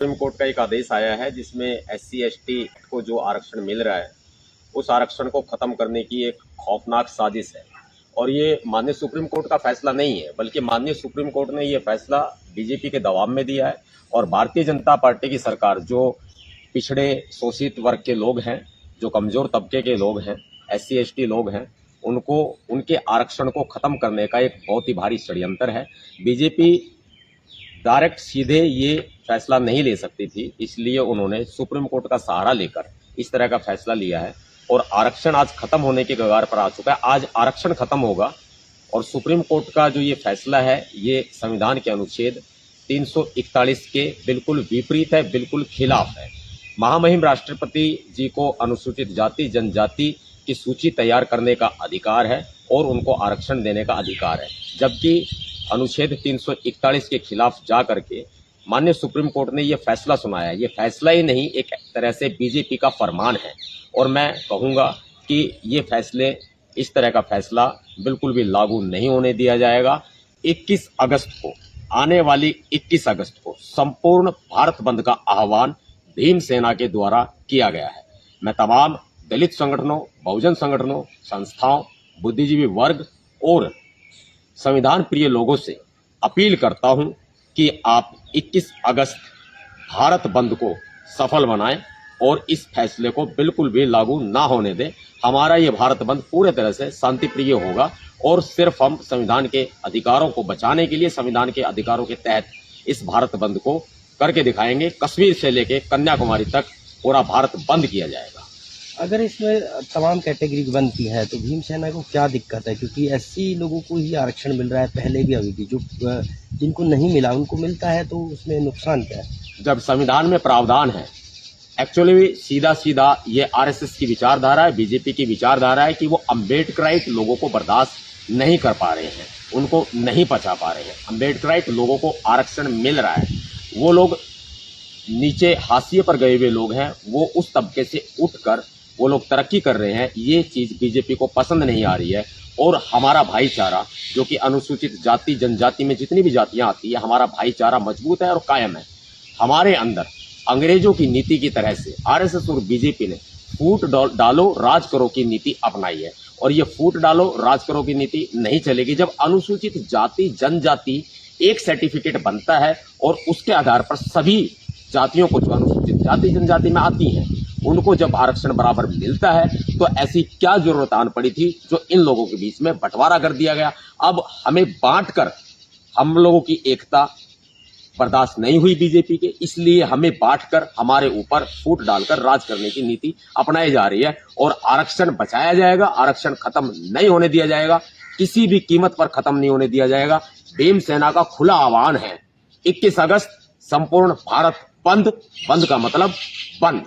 Supreme court का एक आदेश आया है जिसमें SC ST को जो आरक्षण मिल रहा है उस आरक्षण को खत्म करने की एक खौफनाक साजिश है। और ये माननीय सुप्रीम कोर्ट का फैसला नहीं है, बल्कि माननीय सुप्रीम कोर्ट ने ये फैसला बीजेपी के दबाव में दिया है। और भारतीय जनता पार्टी की सरकार जो पिछड़े शोषित वर्ग के लोग हैं, जो कमजोर तबके के लोग हैं, SC ST लोग हैं, उनको उनके आरक्षण को खत्म करने का एक बहुत ही भारी षड्यंत्र है। बीजेपी डायरेक्ट सीधे ये फैसला नहीं ले सकती थी, इसलिए उन्होंने सुप्रीम कोर्ट का सहारा लेकर इस तरह का फैसला लिया है। और आरक्षण आज खत्म होने के कगार पर आ चुका है। आज आरक्षण खत्म होगा और सुप्रीम कोर्ट का जो ये फैसला है ये संविधान के अनुच्छेद 341 के बिल्कुल विपरीत है, बिल्कुल खिलाफ है। महामहिम राष्ट्रपति जी को अनुसूचित जाति जनजाति की सूची तैयार करने का अधिकार है और उनको आरक्षण देने का अधिकार है, जबकि अनुच्छेद 341 के खिलाफ जा करके माननीय सुप्रीम कोर्ट ने यह फैसला सुनाया। ये फैसला ही नहीं, एक तरह से बीजेपी का फरमान है। और मैं कहूंगा कि ये फैसले, इस तरह का फैसला बिल्कुल भी लागू नहीं होने दिया जाएगा। 21 अगस्त को, आने वाली 21 अगस्त को संपूर्ण भारत बंद का आह्वान भीम सेना के द्वारा किया गया है। मैं तमाम दलित संगठनों, बहुजन संगठनों, संस्थाओं, बुद्धिजीवी वर्ग और संविधान प्रिय लोगों से अपील करता हूं कि आप 21 अगस्त भारत बंद को सफल बनाएं और इस फैसले को बिल्कुल भी लागू ना होने दें। हमारा ये भारत बंद पूरे तरह से शांति प्रिय होगा और सिर्फ हम संविधान के अधिकारों को बचाने के लिए, संविधान के अधिकारों के तहत इस भारत बंद को करके दिखाएंगे। कश्मीर से लेकर कन्याकुमारी तक पूरा भारत बंद किया जाएगा। अगर इसमें तमाम कैटेगरी बनती है तो भीम सेना को क्या दिक्कत है? क्योंकि SC लोगों को ही आरक्षण मिल रहा है, पहले भी अभी भी। जो जिनको नहीं मिला उनको मिलता है, तो उसमें नुकसान क्या है? जब संविधान में प्रावधान है, एक्चुअली सीधा सीधा ये RSS की विचारधारा है, बीजेपी की विचारधारा है कि वो अम्बेडकराइट लोगों को बर्दाश्त नहीं कर पा रहे हैं, उनको नहीं पचा पा रहे हैं। अम्बेडकराइट लोगों को आरक्षण मिल रहा है, वो लोग नीचे हाशिए पर गए हुए लोग हैं, वो उस तबके से उठकर वो लोग तरक्की कर रहे हैं। ये चीज बीजेपी को पसंद नहीं आ रही है। और हमारा भाईचारा, जो कि अनुसूचित जाति जनजाति में जितनी भी जातियां आती है, हमारा भाईचारा मजबूत है और कायम है। हमारे अंदर अंग्रेजों की नीति की तरह से RSS और बीजेपी ने फूट डालो राज करो की नीति अपनाई है। और ये फूट डालो राज करो की नीति नहीं चलेगी। जब अनुसूचित जाति जनजाति एक सर्टिफिकेट बनता है और उसके आधार पर सभी जातियों को, जो अनुसूचित जाति जनजाति में आती हैं, उनको जब आरक्षण बराबर मिलता है, तो ऐसी क्या जरूरत आन पड़ी थी जो इन लोगों के बीच में बंटवारा कर दिया गया। अब हमें बांटकर, हम लोगों की एकता बर्दाश्त नहीं हुई बीजेपी के, इसलिए हमें बांटकर हमारे ऊपर फूट डालकर राज करने की नीति अपनाई जा रही है। और आरक्षण बचाया जाएगा, आरक्षण खत्म नहीं होने दिया जाएगा, किसी भी कीमत पर खत्म नहीं होने दिया जाएगा। भीम सेना का खुला आह्वान है, 21 अगस्त संपूर्ण भारत बंद। बंद का मतलब बंद।